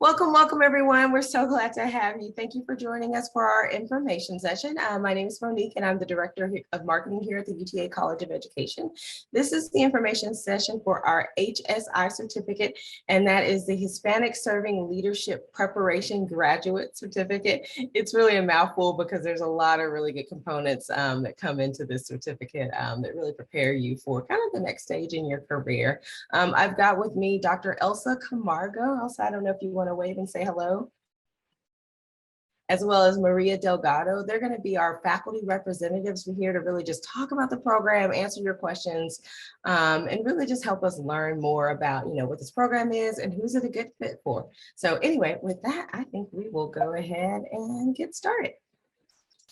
Welcome, welcome everyone. We're so glad to have you. Thank you for joining us for our information session. My name is Monique and I'm the Director of Marketing here at the UTA College of Education. This is the information session for our HSI Certificate, and that is the Hispanic Serving Leadership Preparation Graduate Certificate. It's really a mouthful because there's a lot of really good components that come into this certificate that really prepare you for kind of the next stage in your career. I've got with me Dr. Elsa Camargo. Elsa, I don't know if you want to wave and say hello, as well as Maria Delgado. They're going to be our faculty representatives. We're here to really just talk about the program, answer your questions, and really just help us learn more about, what this program is and who's it a good fit for. So anyway, with that, I think we will go ahead and get started.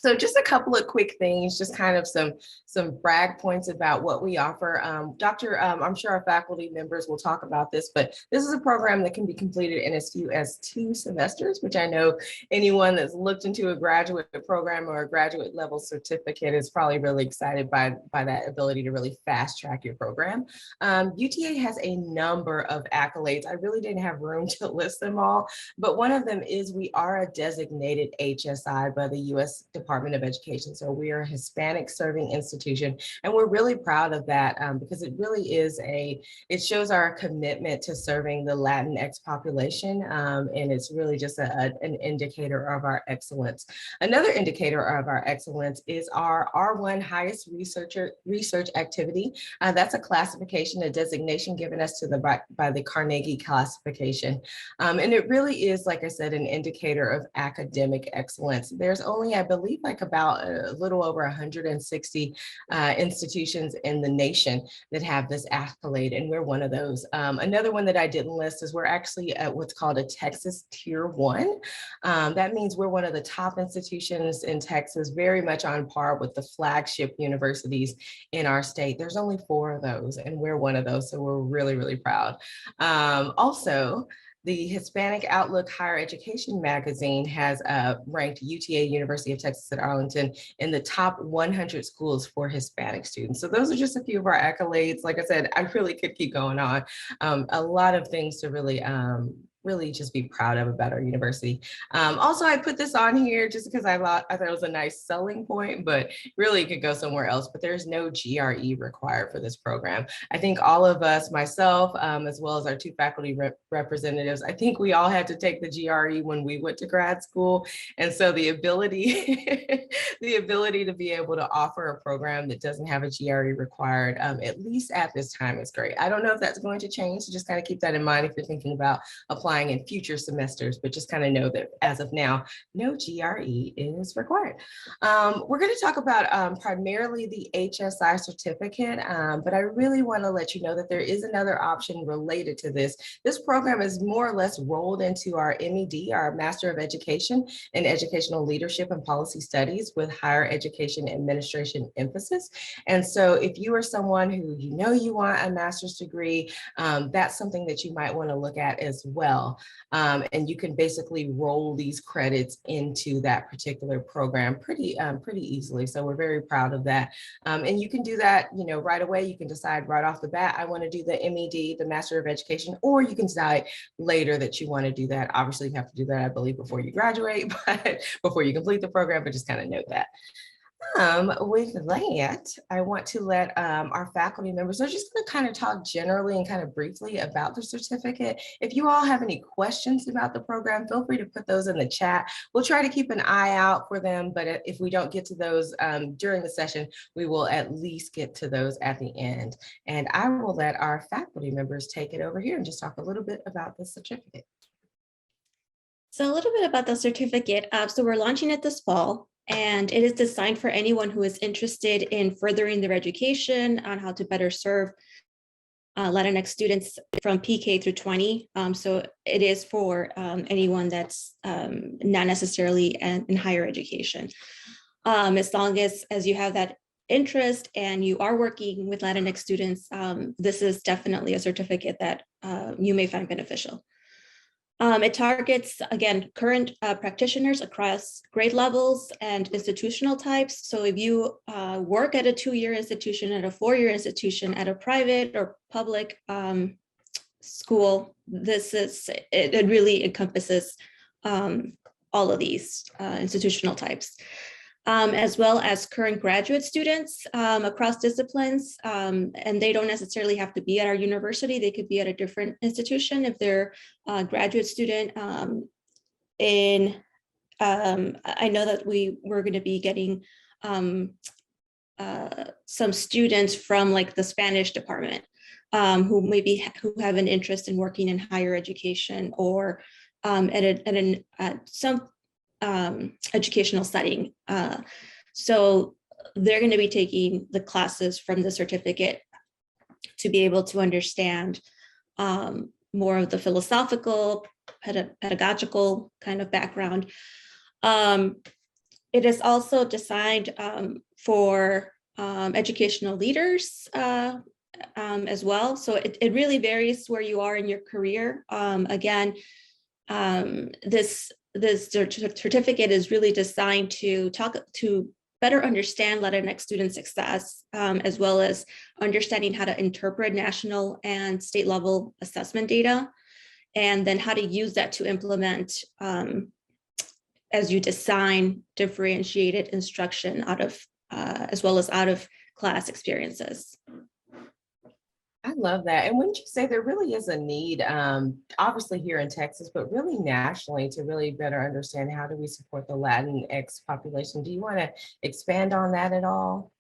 So just a couple of quick things, just kind of some brag points about what we offer. I'm sure our faculty members will talk about this, but this is a program that can be completed in as few as 2 semesters, which I know anyone that's looked into a graduate program or a graduate level certificate is probably really excited by that ability to really fast track your program. UTA has a number of accolades. I really didn't have room to list them all, but one of them is we are a designated HSI by the U.S. Department of Education. So we are a Hispanic serving institution, and we're really proud of that because it really is it shows our commitment to serving the Latinx population, and it's really just an indicator of our excellence. Another indicator of our excellence is our R1 highest research activity. That's a classification, a designation given us by the Carnegie classification. And it really is, like I said, an indicator of academic excellence. There's only, I believe, like about a little over 160 institutions in the nation that have this accolade, and we're one of those. Another one that I didn't list is we're actually at what's called a Texas Tier 1. That means we're one of the top institutions in Texas, very much on par with the flagship universities in our state. There's only 4 of those, and we're one of those, so we're really, really proud. Also, the Hispanic Outlook Higher Education magazine has ranked UTA, University of Texas at Arlington, in the top 100 schools for Hispanic students. So those are just a few of our accolades. Like I said, I really could keep going on. A lot of things to really just be proud of about our university. Also, I put this on here just because I thought it was a nice selling point, but really it could go somewhere else. But there's no GRE required for this program. I think all of us, myself, as well as our 2 faculty representatives, I think we all had to take the GRE when we went to grad school. And so the ability, to be able to offer a program that doesn't have a GRE required, at least at this time, is great. I don't know if that's going to change, so just kind of keep that in mind if you're thinking about applying in future semesters, but just kind of know that as of now, no GRE is required. We're going to talk about primarily the HSI certificate, but I really want to let you know that there is another option related to this. This program is more or less rolled into our MED, our Master of Education in Educational Leadership and Policy Studies with Higher Education Administration emphasis. And so if you are someone who you want a master's degree, that's something that you might want to look at as well. And you can basically roll these credits into that particular program pretty easily. So we're very proud of that. And you can do that, right away. You can decide right off the bat, I want to do the MED, the Master of Education, or you can decide later that you want to do that. Obviously, you have to do that, I believe, before you graduate, but before you complete the program, but just kind of note that. With that, I want to let our faculty members, they're just going to kind of talk generally and kind of briefly about the certificate. If you all have any questions about the program, feel free to put those in the chat. We'll try to keep an eye out for them, but if we don't get to those during the session, we will at least get to those at the end. And I will let our faculty members take it over here and just talk a little bit about the certificate. So a little bit about the certificate. So we're launching it this fall, and it is designed for anyone who is interested in furthering their education on how to better serve Latinx students from PK through 20. So it is for anyone that's not necessarily in higher education. As long as you have that interest and you are working with Latinx students, this is definitely a certificate that you may find beneficial. It targets, again, current practitioners across grade levels and institutional types. So if you work at a 2-year institution, at a 4-year institution, at a private or public school, it really encompasses all of these institutional types, as well as current graduate students across disciplines. And they don't necessarily have to be at our university. They could be at a different institution if they're a graduate student. I know that we're going to be getting some students from like the Spanish department who who have an interest in working in higher education or at some educational setting. So they're going to be taking the classes from the certificate to be able to understand more of the philosophical, pedagogical kind of background. It is also designed for educational leaders as well. So it really varies where you are in your career. Again, this certificate is really designed to better understand Latinx student success, as well as understanding how to interpret national and state level assessment data, and then how to use that to implement as you design differentiated instruction out of, as well as out of class experiences. I love that. And wouldn't you say there really is a need, obviously here in Texas, but really nationally, to really better understand how do we support the Latinx population? Do you want to expand on that at all?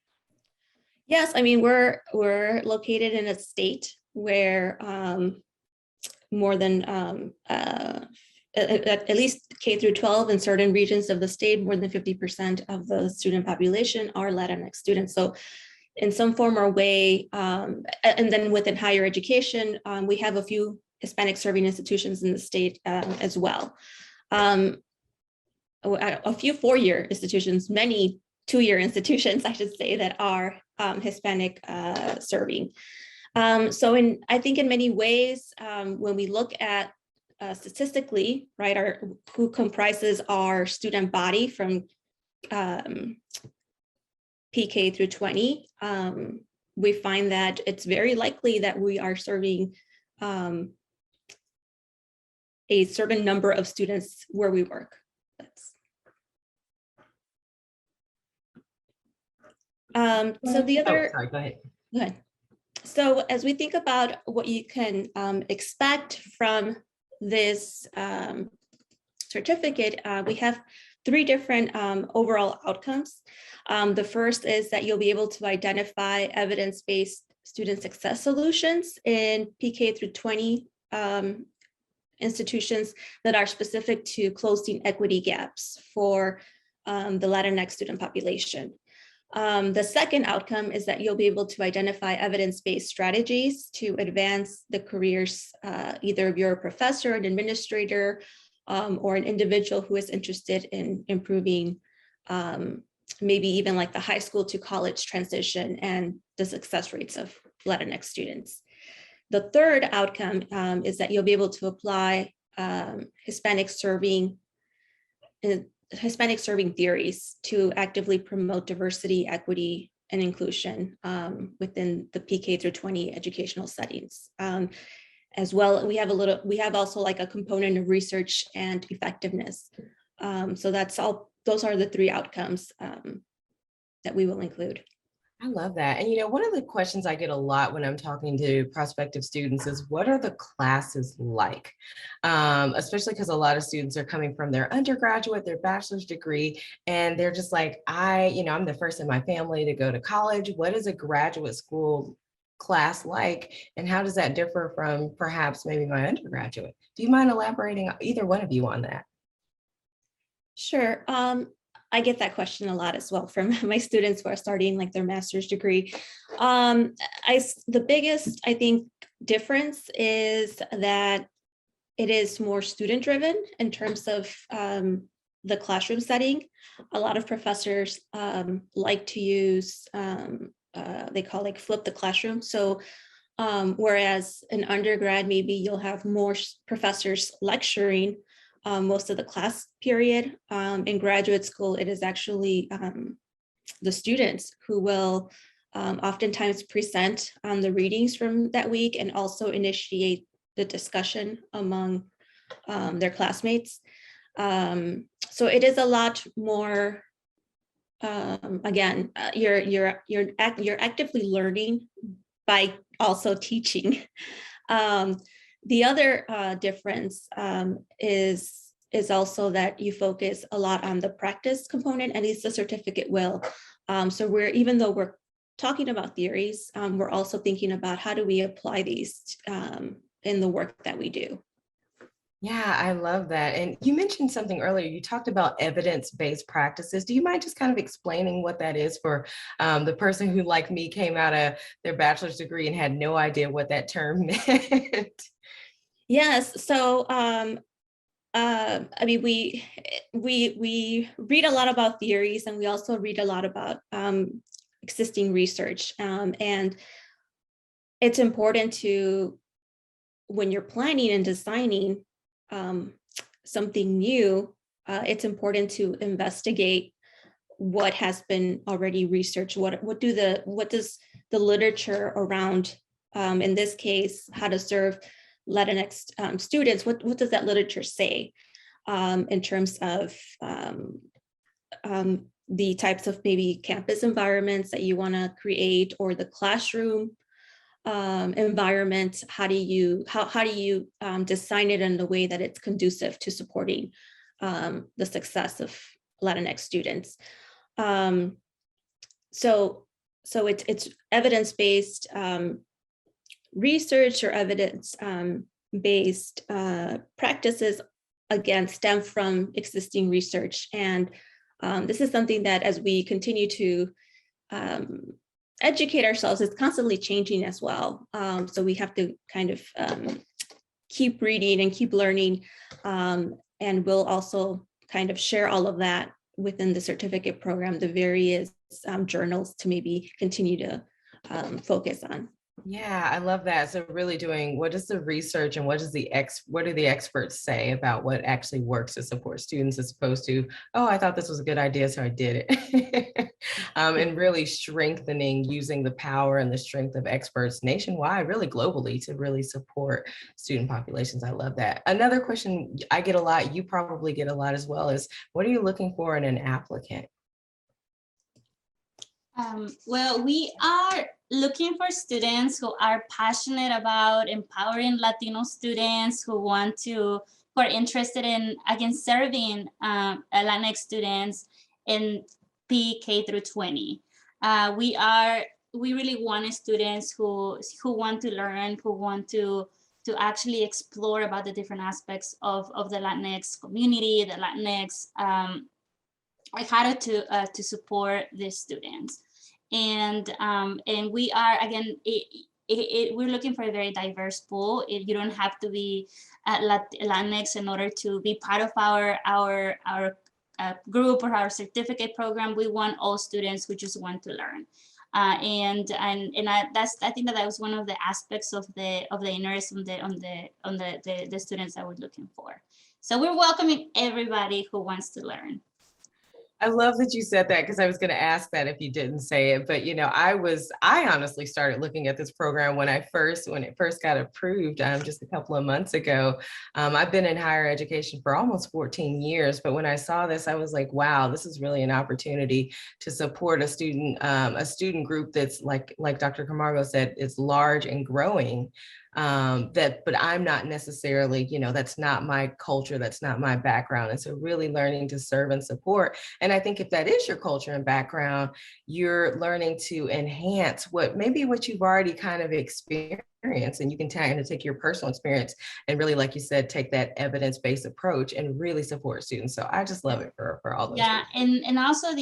Yes, I mean, we're located in a state where more than at least K through 12 in certain regions of the state, more than 50% of the student population are Latinx students. So in some form or way, and then within higher education, we have a few Hispanic serving institutions in the state as well. A few four-year institutions, many two-year institutions, I should say, that are Hispanic serving. So I think in many ways, when we look at statistically, right, who comprises our student body from PK through 20, we find that it's very likely that we are serving a certain number of students where we work. So the other, sorry, go ahead. Go ahead. So as we think about what you can expect from this certificate, we have three different overall outcomes. The first is that you'll be able to identify evidence-based student success solutions in PK through 20 institutions that are specific to closing equity gaps for the Latinx student population. The second outcome is that you'll be able to identify evidence-based strategies to advance the careers either of your professor, an administrator, or an individual who is interested in improving maybe even like the high school to college transition and the success rates of Latinx students. The third outcome is that you'll be able to apply Hispanic serving theories to actively promote diversity, equity, and inclusion within the PK through 20 educational settings. As well, we have also like a component of research and effectiveness. So those are the three outcomes that we will include. I love that. And, one of the questions I get a lot when I'm talking to prospective students is, what are the classes like? Especially because a lot of students are coming from their undergraduate, their bachelor's degree, and they're just like, I'm the first in my family to go to college. What is a graduate school class like? And how does that differ from perhaps maybe my undergraduate? Do you mind elaborating, either one of you, on that? Sure. I get that question a lot as well from my students who are starting like their master's degree. The biggest, I think, difference is that it is more student driven in terms of the classroom setting. A lot of professors like to use, they call like flip the classroom. So whereas in undergrad, maybe you'll have more professors lecturing most of the class period. In graduate school, it is actually the students who will oftentimes present on the readings from that week and also initiate the discussion among their classmates. So it is a lot more, again, you're actively learning by also teaching. The other difference is also that you focus a lot on the practice component, at least the certificate will. So even though we're talking about theories, we're also thinking about how do we apply these in the work that we do. Yeah, I love that. And you mentioned something earlier. You talked about evidence-based practices. Do you mind just kind of explaining what that is for the person who, like me, came out of their bachelor's degree and had no idea what that term meant? Yes. So, I mean, we read a lot about theories, and we also read a lot about existing research. And it's important to, when you're planning and designing something new, it's important to investigate what has been already researched. What does the literature around, in this case, how to serve Latinx students, what does that literature say in terms of the types of maybe campus environments that you want to create, or the classroom environment? How do you design it in a way that it's conducive to supporting the success of Latinx students? So it's evidence-based research, or evidence-based practices, again, stem from existing research. And this is something that, as we continue to educate ourselves, it's constantly changing as well. So we have to kind of keep reading and keep learning. And we'll also kind of share all of that within the certificate program, the various journals to maybe continue to focus on. Yeah, I love that. So really doing, what is the research and what do the experts say about what actually works to support students, as opposed to, oh, I thought this was a good idea, so I did it. And really strengthening, using the power and the strength of experts nationwide, really globally, to really support student populations. I love that. Another question I get a lot, you probably get a lot as well, is what are you looking for in an applicant? Well, we are looking for students who are passionate about empowering Latino students, who are interested in, again, serving Latinx students in K through 20. We really want students who want to learn, who want to actually explore about the different aspects of the Latinx community, the Latinx, how to support these students. And we are, again, we're looking for a very diverse pool. You don't have to be Latinx in order to be part of our group or our certificate program. We want all students who just want to learn. I think that was one of the aspects of the interest on the students that we're looking for. So we're welcoming everybody who wants to learn. I love that you said that, because I was going to ask that if you didn't say it. But, you know, I honestly started looking at this program when it first got approved just a couple of months ago. I've been in higher education for almost 14 years. But when I saw this, I was like, wow, this is really an opportunity to support a student group that's, like Dr. Camargo said, is large and growing. But I'm not necessarily, you know, that's not my culture, that's not my background. And so really learning to serve and support. And I think if that is your culture and background, you're learning to enhance what you've already kind of experienced, and you can kind of take your personal experience and really, like you said, take that evidence-based approach and really support students. So I just love it for all those. Yeah, and also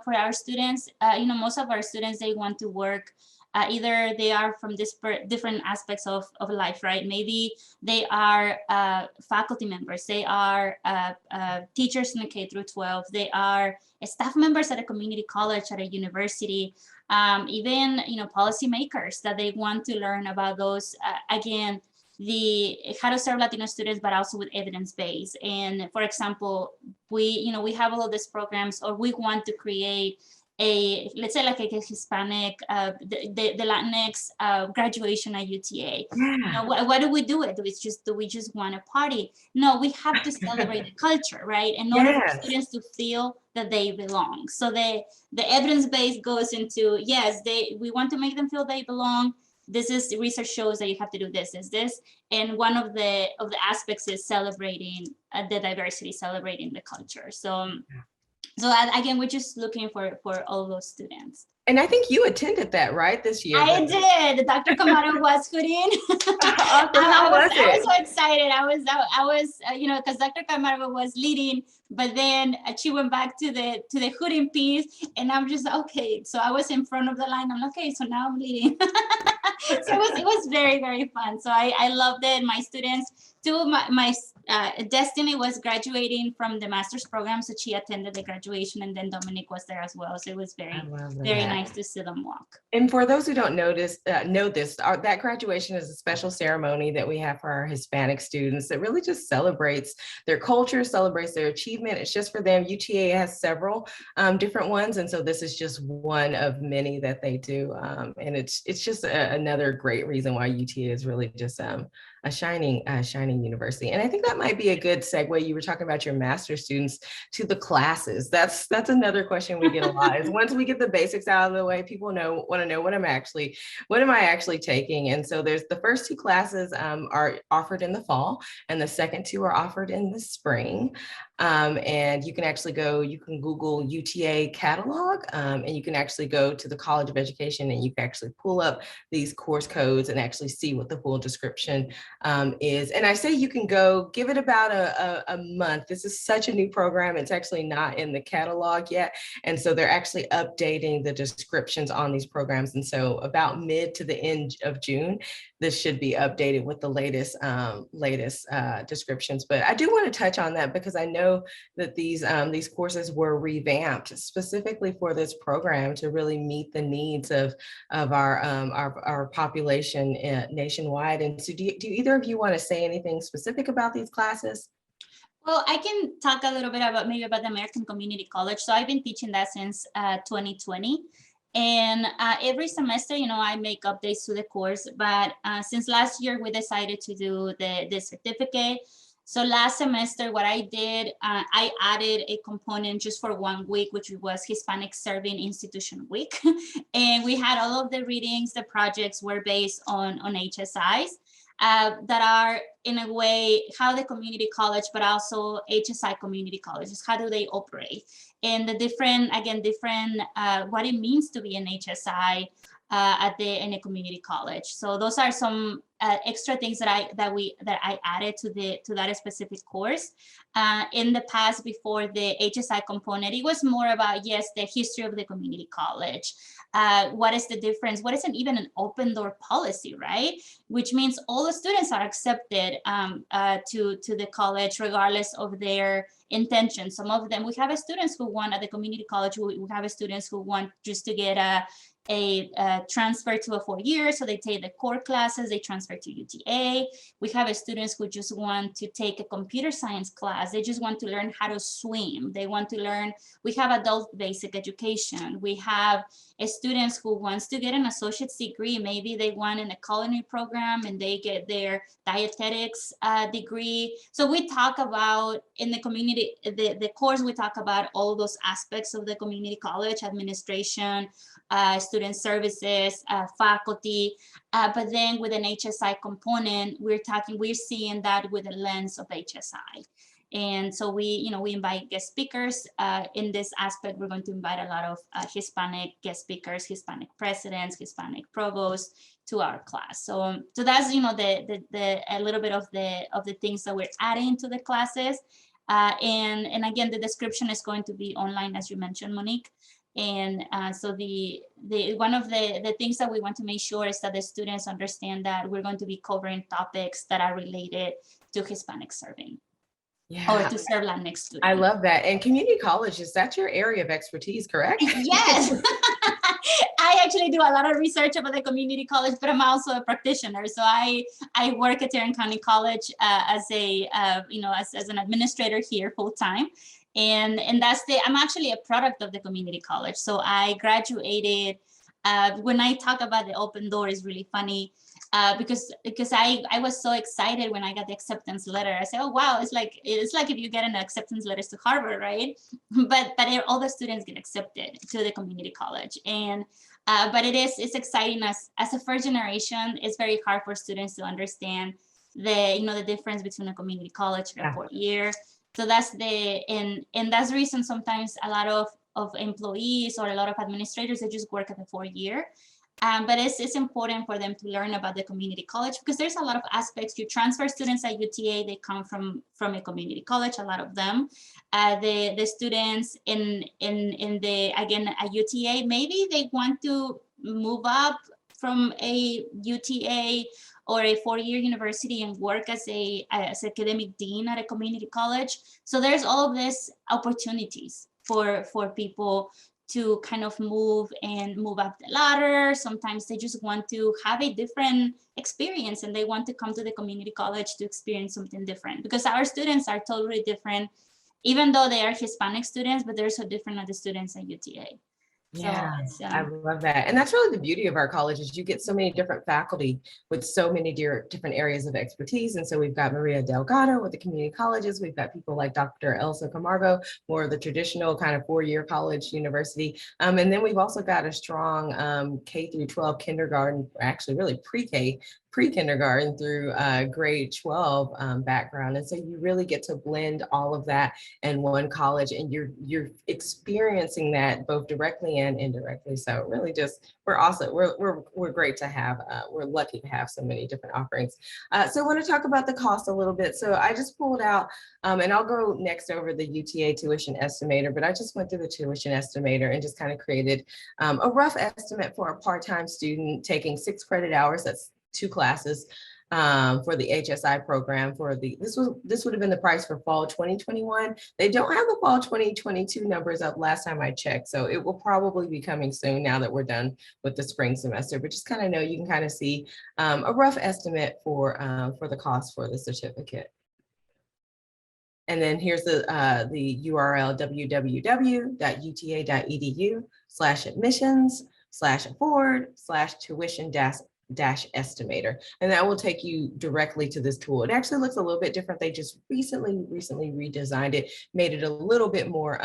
for our students, most of our students, they want to work. Either they are from different aspects of life, right? Maybe they are faculty members, they are teachers in the K through 12, they are staff members at a community college, at a university, even policymakers that they want to learn about those, again, the how to serve Latino students, but also with evidence-based. And for example, we have all of these programs, or we want to create let's say like a Hispanic, the Latinx graduation at UTA. You know, what do we do it? Do we just want to party? No, we have to celebrate the culture, right? In order for students to feel that they belong. So the evidence base goes into, yes, we want to make them feel they belong. This is, research shows that you have to do this, and one of the aspects is celebrating the diversity, celebrating the culture. So again, we're just looking for all those students. And I think you attended that, right, this year? I did. Dr. Camaro was hooting. Awesome. How was it? I was so excited. I was, you know, because Dr. Camaro was leading, but then she went back to the hooting piece, and I'm just okay. So I was in front of the line. I'm like, okay, so now I'm leading. So it was very, very fun. So I loved it. My students, my Destiny was graduating from the master's program, so she attended the graduation, and then Dominic was there as well. So it was very nice to see them walk. And for those who don't know this, that graduation is a special ceremony that we have for our Hispanic students that really just celebrates their culture, celebrates their achievement. It's just for them. UTA has several different ones, and so this is just one of many that they do. And it's just another great reason why UTA is really just a shining university. And I think that might be a good segue. You were talking about your master's students to the classes. That's another question we get a lot. Is once we get the basics out of the way, people want to know what am I actually taking. And so there's the first two classes are offered in the fall, and the second two are offered in the spring. And you can actually you can Google UTA catalog, and you can actually go to the College of Education, and you can actually pull up these course codes and actually see what the full description is. And I say you can go give it about a month. This is such a new program. It's actually not in the catalog yet. And so they're actually updating the descriptions on these programs. And so about mid to the end of June, this should be updated with the latest descriptions. But I do want to touch on that because I know that these courses were revamped specifically for this program to really meet the needs of our population nationwide. And so do either of you want to say anything specific about these classes? Well, I can talk a little bit about the American Community College. So I've been teaching that since 2020. And every semester, you know, I make updates to the course, but since last year, we decided to do the certificate. So last semester, what I did, I added a component just for 1 week, which was Hispanic Serving Institution Week. And we had all of the readings, the projects were based on HSIs that are in a way how the community college, but also HSI community colleges, how do they operate? And the different, what it means to be an HSI in a community college. So those are some extra things that I added to that specific course. In the past, before the HSI component, it was more about, yes, the history of the community college. What is the difference? What is even an open door policy, right? Which means all the students are accepted to the college regardless of their intention. Some of them, we have students who want at the community college, we have students who want just to get a transfer to a 4-year, so they take the core classes, they transfer to UTA. We have students who just want to take a computer science class, they just want to learn how to swim, they want to learn, we have adult basic education, we have students who wants to get an associate's degree, maybe they want in a culinary program and they get their dietetics degree. So we talk about in the community, the course, we talk about all those aspects of the community college, administration, student services, faculty, but then with an HSI component, we're seeing that with the lens of HSI. And so we invite guest speakers. In this aspect, we're going to invite a lot of Hispanic guest speakers, Hispanic presidents, Hispanic provosts to our class. So that's a little bit of the things that we're adding to the classes. And again, the description is going to be online, as you mentioned, Monique. And so one of the things that we want to make sure is that the students understand that we're going to be covering topics that are related to Hispanic serving. Yeah. Or to serve Latinx students. I love that. And community college, is that your area of expertise, correct? Yes. I actually do a lot of research about the community college, but I'm also a practitioner. So I work at Tarrant County College as an administrator here full time. And that's I'm actually a product of the community college. So I graduated, when I talk about the open door is really funny, because I was so excited when I got the acceptance letter. I said, oh wow, it's like if you get an acceptance letters to Harvard, right? But all the students get accepted to the community college. And but it's exciting as a first generation. It's very hard for students to understand the difference between a community college and a 4-year. So that's and that's the reason sometimes a lot of employees or a lot of administrators, they just work at the 4-year. But it's important for them to learn about the community college, because there's a lot of aspects. You transfer students at UTA, they come from a community college, a lot of them. The students in the, again, at UTA, maybe they want to move up from a UTA or a 4-year university and work as academic dean at a community college. So there's all of these opportunities for people to kind of move up the ladder. Sometimes they just want to have a different experience and they want to come to the community college to experience something different, because our students are totally different, even though they are Hispanic students, but they're so different than the students at UTA. Yeah, So I love that. And that's really the beauty of our college, is you get so many different faculty with so many different areas of expertise. And so we've got Maria Delgado with the community colleges. We've got people like Dr. Elsa Camargo, more of the traditional kind of 4-year college university. And then we've also got a strong K through 12 kindergarten, actually really pre-kindergarten through grade 12 background. And so you really get to blend all of that in one college, and you're experiencing that both directly and indirectly. So really just, we're awesome. We're great to have, we're lucky to have so many different offerings. So I want to talk about the cost a little bit. So I just pulled out, and I'll go next over the UTA tuition estimator, but I just went through the tuition estimator and just kind of created a rough estimate for a part-time student taking 6 credit hours. That's 2 classes for the HSI program. This would have been the price for fall 2021. They don't have the fall 2022 numbers up last time I checked, so it will probably be coming soon now that we're done with the spring semester. But just kind of know, you can kind of see a rough estimate for the cost for the certificate. And then here's the URL, www.uta.edu/admissions/afford/tuition-estimator. And that will take you directly to this tool. It actually looks a little bit different. They just recently redesigned it, made it a little bit more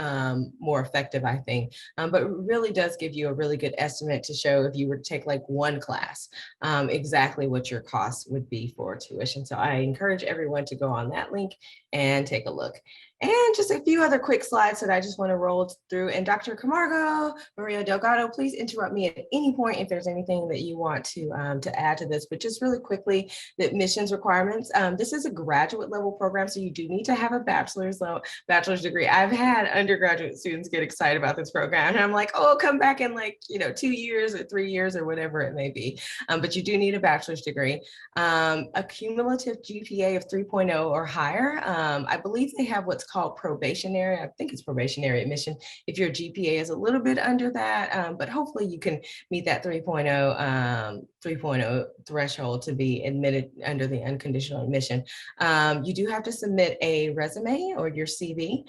effective, I think. But it really does give you a really good estimate to show, if you were to take like one class, exactly what your costs would be for tuition. So I encourage everyone to go on that link and take a look. And just a few other quick slides that I just want to roll through. And Dr. Camargo, Maria Delgado, please interrupt me at any point if there's anything that you want to add to this. But just really quickly, the admissions requirements. This is a graduate level program, so you do need to have a bachelor's degree. I've had undergraduate students get excited about this program, and I'm like, oh, come back in like 2 years or 3 years or whatever it may be. But you do need a bachelor's degree, a cumulative GPA of 3.0 or higher. I believe they have what's called probationary. I think it's probationary admission if your GPA is a little bit under that, but hopefully you can meet that 3.0 threshold to be admitted under the unconditional admission. You do have to submit a resume or your CV,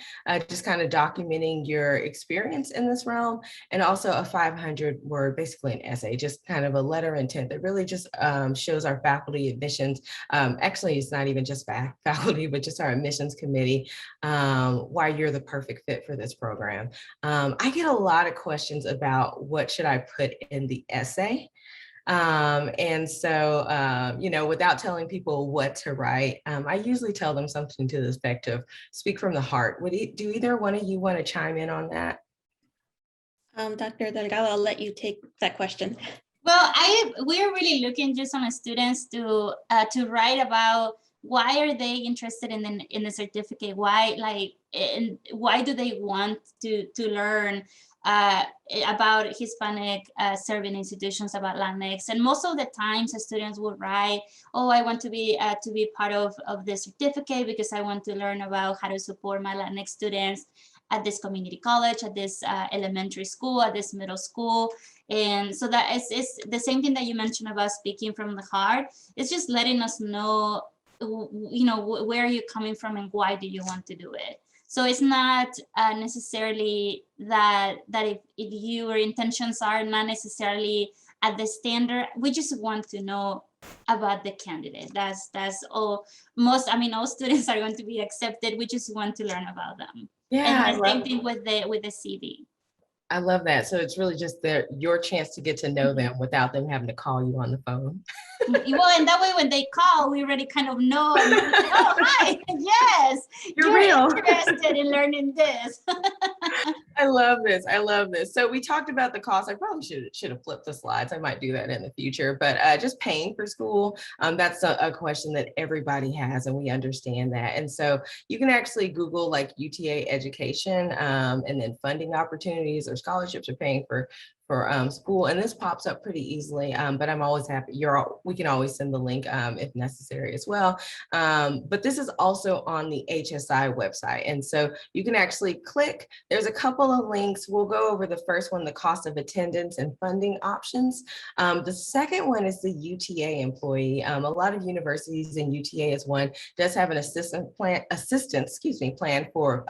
just kind of documenting your experience in this realm, and also a 500-word, basically an essay, just kind of a letter of intent that really just shows our faculty admissions. Actually, it's not even just faculty, but just our admissions committee, why you're the perfect fit for this program. I get a lot of questions about what should I put in the essay. And so, without telling people what to write, I usually tell them something to the effect of speak from the heart. Do either one of you want to chime in on that? Dr. Delgado, I'll let you take that question. Well, we're really looking just on students to write about why are they interested in the certificate? Why do they want to learn about Hispanic serving institutions, about Latinx? And most of the times, the students will write, "Oh, I want to be part of the certificate because I want to learn about how to support my Latinx students at this community college, at this elementary school, at this middle school." And so that is the same thing that you mentioned about speaking from the heart. It's just letting us know, where are you coming from and why do you want to do it? So it's not necessarily that if your intentions are not necessarily at the standard, we just want to know about the candidate. That's all. All students are going to be accepted. We just want to learn about them. Yeah, And the same thing with the CV. I love that. So it's really just your chance to get to know them without them having to call you on the phone. Well, and that way when they call, we already kind of know, and we're like, oh, hi, yes, You're real. interested in learning this. I love this. I love this. So we talked about the cost. I probably should have flipped the slides. I might do that in the future, but just paying for school, that's a question that everybody has, and we understand that. And so you can actually Google like UTA education and then funding opportunities or scholarships or paying for school, and this pops up pretty easily, but I'm always happy. We can always send the link if necessary as well. But this is also on the HSI website, and so you can actually click. There's a couple of links. We'll go over the first one, the cost of attendance and funding options. The second one is the UTA employee. A lot of universities, and UTA is one, does have an assistance plan for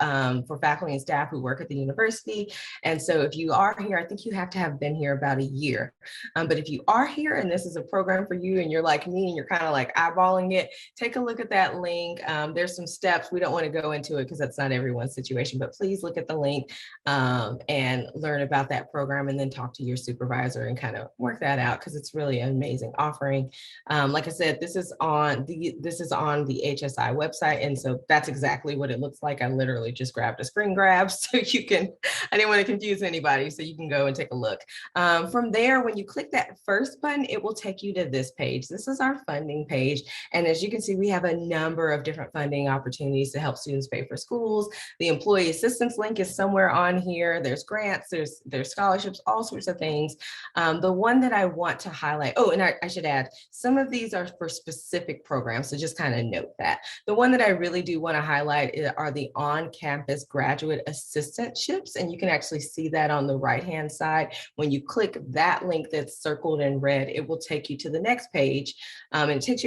faculty and staff who work at the university. And so if you are here, I think you have to have been here about a year. But if you are here and this is a program for you and you're like me and you're kind of like eyeballing it, take a look at that link. There's some steps. We don't want to go into it because that's not everyone's situation, but please look at the link and learn about that program, and then talk to your supervisor and kind of work that out, because it's really an amazing offering. Like I said, this is on the HSI website, and so that's exactly what it looks like. I literally just grabbed a screen grab so you can, I didn't want to confuse anybody, so you can go and take a look. From there, when you click that first button, it will take you to this page. This is our funding page. And as you can see, we have a number of different funding opportunities to help students pay for schools. The employee assistance link is somewhere on here. There's grants, there's scholarships, all sorts of things. The one that I want to highlight, oh, and I should add, some of these are for specific programs, so just kind of note that. The one that I really do want to highlight are the on-campus graduate assistantships, and you can actually see that on the right-hand side. When you click that link that's circled in red, it will take you to the next page. And it takes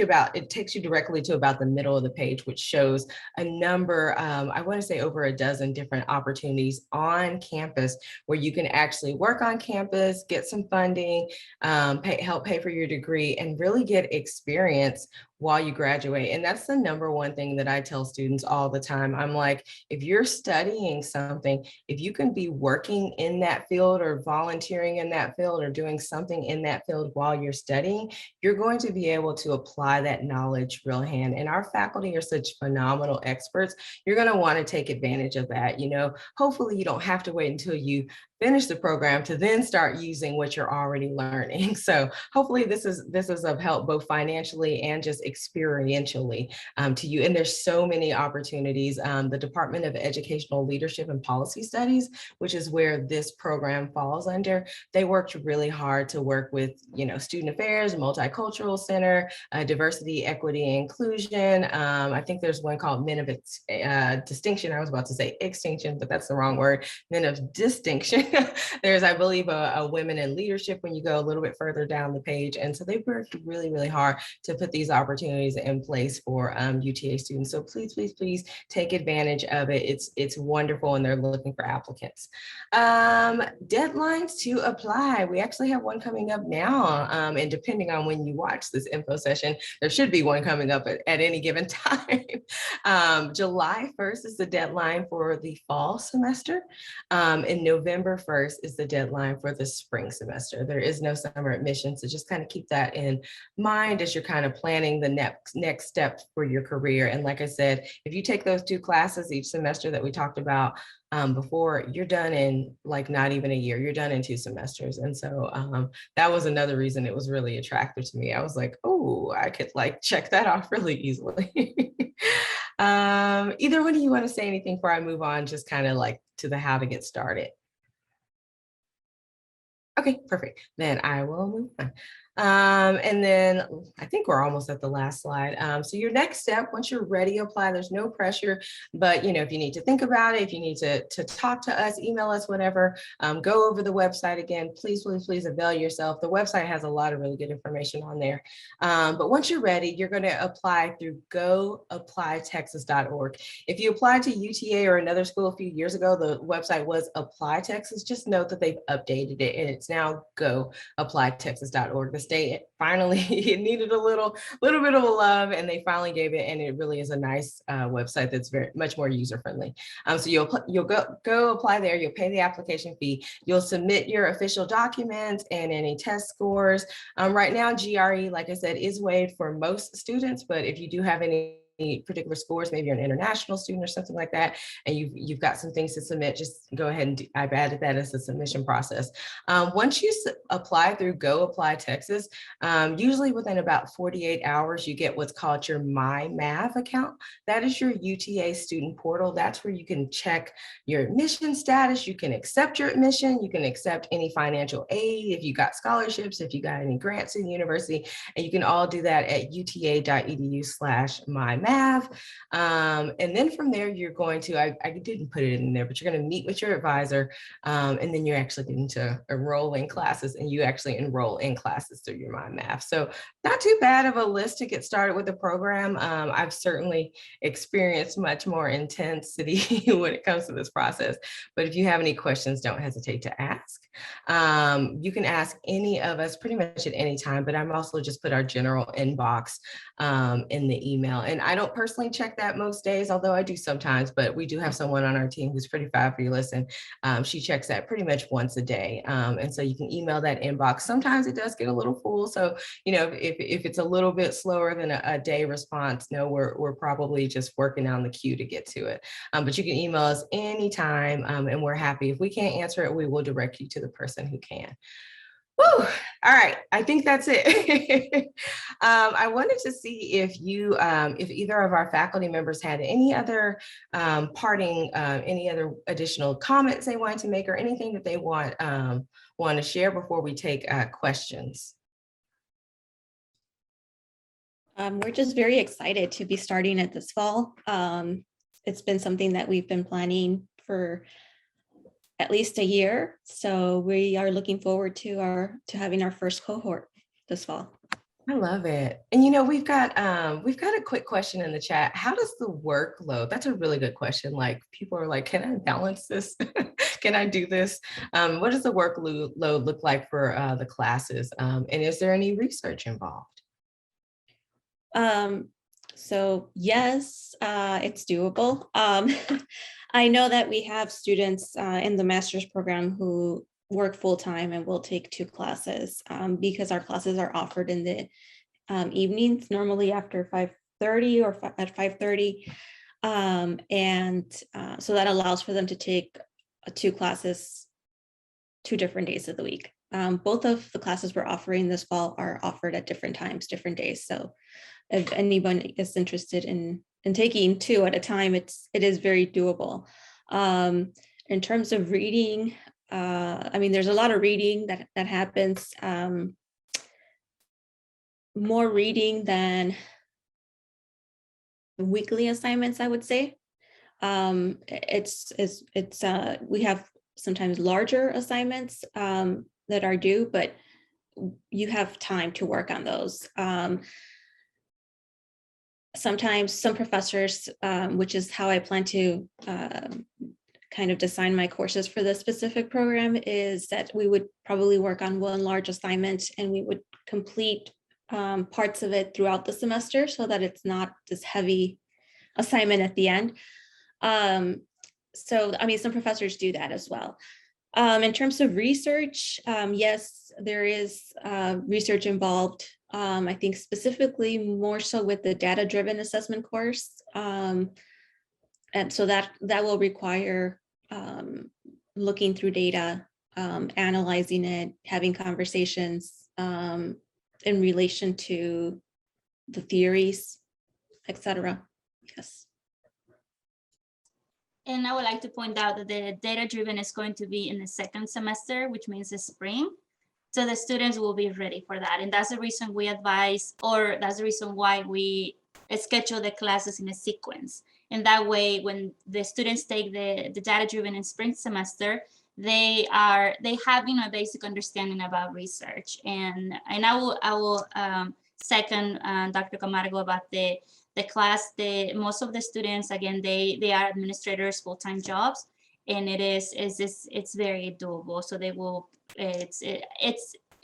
you directly to about the middle of the page, which shows a number, I want to say over a dozen different opportunities on campus where you can actually work on campus, get some funding, help pay for your degree, and really get experience while you graduate. And that's the number one thing that I tell students all the time. I'm like, if you're studying something, if you can be working in that field or volunteering in that field or doing something in that field while you're studying, you're going to be able to apply that knowledge real hand. And our faculty are such phenomenal experts. You're going to want to take advantage of that. You know, hopefully you don't have to wait until you finish the program to then start using what you're already learning. So hopefully this is of help both financially and just experientially to you. And there's so many opportunities. The Department of Educational Leadership and Policy Studies, which is where this program falls under, they worked really hard to work with, Student Affairs, Multicultural Center, Diversity, Equity, and Inclusion. I think there's one called Men of Distinction. I was about to say extinction, but that's the wrong word. Men of Distinction. There's, I believe, a Women in Leadership when you go a little bit further down the page. And so they worked really, really hard to put these opportunities in place for UTA students. So please, please, please take advantage of it. It's wonderful, and they're looking for applicants. Deadlines to apply. We actually have one coming up now. And depending on when you watch this info session, there should be one coming up at any given time. July 1st is the deadline for the fall semester. And November 1st is the deadline for the spring semester. There is no summer admission, so just kind of keep that in mind as you're kind of planning the next step for your career. And like I said, if you take those 2 classes each semester that we talked about before, you're done in like not even a year. You're done in 2 semesters. And so that was another reason it was really attractive to me. I was like, oh, I could like check that off really easily. Either one of you want to say anything before I move on, just kind of like to the how to get started? Okay, perfect. Then I will move on. And then I think we're almost at the last slide. So your next step, once you're ready to apply, there's no pressure, but if you need to think about it, if you need to talk to us, email us, whatever, go over the website again. Please, please, please avail yourself. The website has a lot of really good information on there. But once you're ready, you're going to apply through goapplytexas.org. If you applied to UTA or another school a few years ago, the website was Apply Texas. Just note that they've updated it and it's now goapplytexas.org. The state finally, it needed a little bit of a love, and they finally gave it, and it really is a nice website that's very much more user friendly. So you'll go apply there. You'll pay the application fee. You'll submit your official documents and any test scores. Right now, GRE, like I said, is waived for most students, but if you do have any particular scores, maybe you're an international student or something like that, and you've got some things to submit, just go ahead and I've added that as a submission process. Once you apply through Go Apply Texas, usually within about 48 hours, you get what's called your My Math account. That is your UTA student portal. That's where you can check your admission status. You can accept your admission. You can accept any financial aid if you got scholarships, if you got any grants in the university, and you can all do that at uta.edu/mymath. And then from there, you're going to, I didn't put it in there, but you're going to meet with your advisor, and then you're actually going to enroll in classes, and you actually enroll in classes through your My Math. So not too bad of a list to get started with the program. I've certainly experienced much more intensity when it comes to this process, but if you have any questions, don't hesitate to ask. You can ask any of us pretty much at any time, but I'm also just put our general inbox in the email. And I don't personally check that most days, although I do sometimes, but we do have someone on our team who's pretty fabulous, and she checks that pretty much once a day. And so you can email that inbox. Sometimes it does get a little full. So, if it's a little bit slower than a day response, no, we're probably just working down the queue to get to it. But you can email us anytime, and we're happy. If we can't answer it, we will direct you to the person who can. Woo! All right, I think that's it. I wanted to see if either of our faculty members had any other any other additional comments they wanted to make, or anything that they want to share before we take questions. We're just very excited to be starting it this fall. It's been something that we've been planning for at least a year. So we are looking forward to having our first cohort this fall. I love it. And we've got a quick question in the chat. How does the workload? That's a really good question. Like, people are like, can I balance this? Can I do this? What does the workload look like for the classes? And is there any research involved? So yes, it's doable. I know that we have students in the master's program who work full-time and will take 2 classes because our classes are offered in the evenings, normally after 5:30 or at 5:30. So that allows for them to take 2 classes 2 different days of the week. Both of the classes we're offering this fall are offered at different times, different days. So if anyone is interested in taking 2 at a time, it is very doable. In terms of reading, I mean, there's a lot of reading that happens, more reading than weekly assignments, I would say. We have sometimes larger assignments that are due, but you have time to work on those. Sometimes some professors, which is how I plan to kind of design my courses for this specific program, is that we would probably work on one large assignment and we would complete parts of it throughout the semester so that it's not this heavy assignment at the end. So, I mean, some professors do that as well. In terms of research, yes, there is research involved. I think specifically more so with the data-driven assessment course. And so that will require looking through data, analyzing it, having conversations in relation to the theories, etc. Yes. And I would like to point out that the data-driven is going to be in the second semester, which means the spring. So the students will be ready for that. And that's the reason we advise, or that's the reason why we schedule the classes in a sequence. And that way, when the students take the data-driven in spring semester, they have a basic understanding about research. And I will second Dr. Camargo about the class. Most of the students, again, they are administrators, full-time jobs, and it's very doable. So they will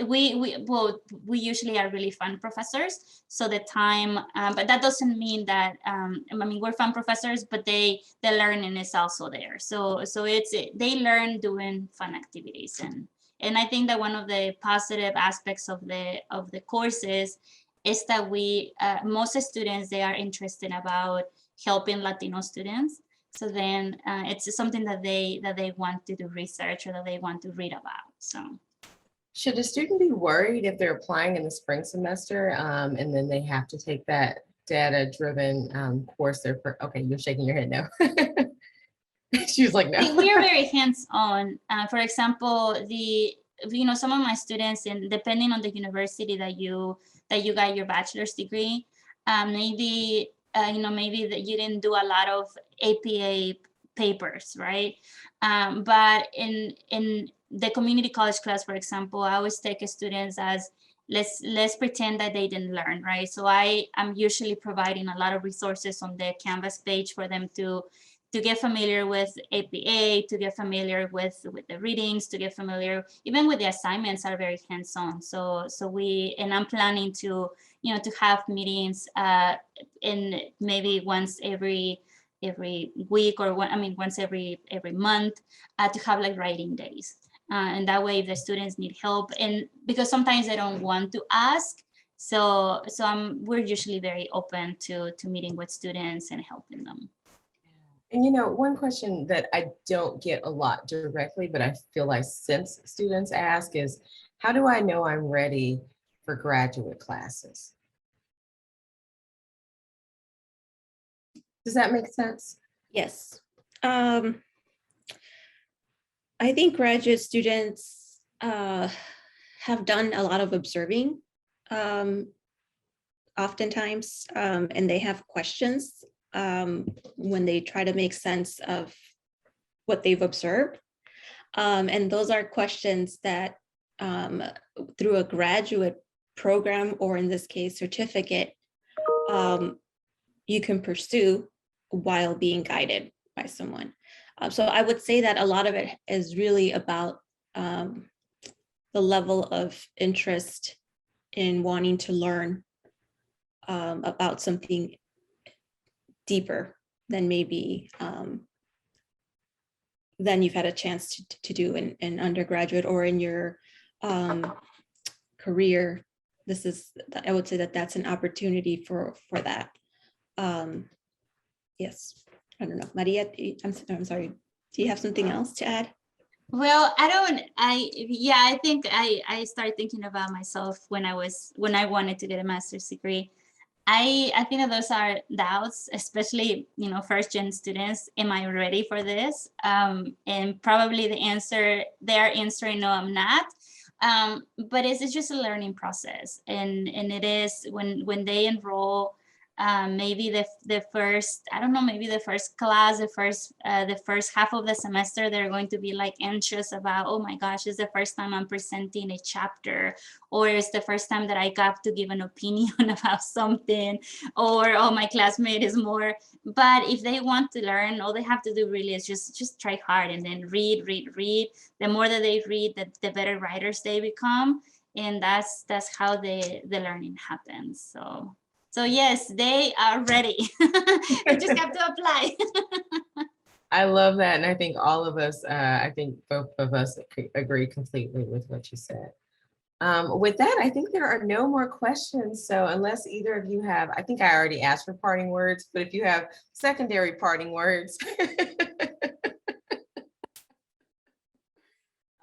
we usually are really fun professors, so the time, but that doesn't mean that I mean, we're fun professors, but the learning is also there. So they learn doing fun activities, and I think that one of the positive aspects of the courses is that most students, they are interested about helping Latino students. So then it's something that they want to do research, or that they want to read about. So. Should a student be worried if they're applying in the spring semester and then they have to take that data-driven course? Okay, you're shaking your head no. She was like, no. We are very hands-on. For example, some of my students, and depending on the university that you got your bachelor's degree, maybe that you didn't do a lot of APA papers, right? But in the community college class, for example, I always take students as, let's pretend that they didn't learn, right? So I'm usually providing a lot of resources on the Canvas page for them to get familiar with APA, to get familiar with the readings, to get familiar, even with the assignments are very hands-on. So I'm planning to have meetings in maybe once every week, or once every month, to have like writing days. And that way, if the students need help, and because sometimes they don't want to ask, so we're usually very open to meeting with students and helping them. And one question that I don't get a lot directly, but I feel like since students ask, is how do I know I'm ready for graduate classes? Does that make sense? Yes. I think graduate students have done a lot of observing oftentimes, and they have questions when they try to make sense of what they've observed. And those are questions that through a graduate program, or in this case, certificate, you can pursue while being guided by someone. So I would say that a lot of it is really about the level of interest in wanting to learn about something deeper than maybe than you've had a chance to do in undergraduate or in your career. I would say that that's an opportunity for that. Yes. I don't know, Maria, I'm sorry. Do you have something else to add? Well, I think I started thinking about myself when I wanted to get a master's degree. I think that those are doubts, especially, first-gen students. Am I ready for this? And probably they're answering, no, I'm not. But it's just a learning process. And it is when they enroll, maybe the first, I don't know, maybe the first class, the first half of the semester, they're going to be like anxious about, oh my gosh, it's the first time I'm presenting a chapter, or it's the first time that I got to give an opinion about something, or oh, my classmate is more. But if they want to learn, all they have to do really is just try hard, and then read. The more that they read, the better writers they become, and that's how the learning happens. So yes, they are ready. They just have to apply. I love that. And I think all of us, I think both of us agree completely with what you said. With that, I think there are no more questions. So unless either of you have, I think I already asked for parting words, but if you have secondary parting words.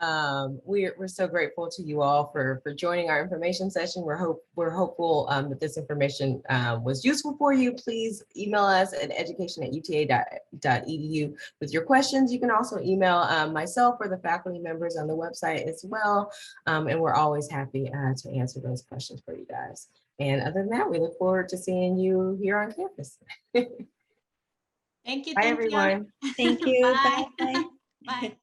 We're so grateful to you all for joining our information session. We're hopeful that this information was useful for you. Please email us at education@uta.edu with your questions. You can also email myself or the faculty members on the website as well. And we're always happy to answer those questions for you guys. And other than that, we look forward to seeing you here on campus. Thank you. Bye, Thank everyone. you. Thank you. Bye. Bye. Bye.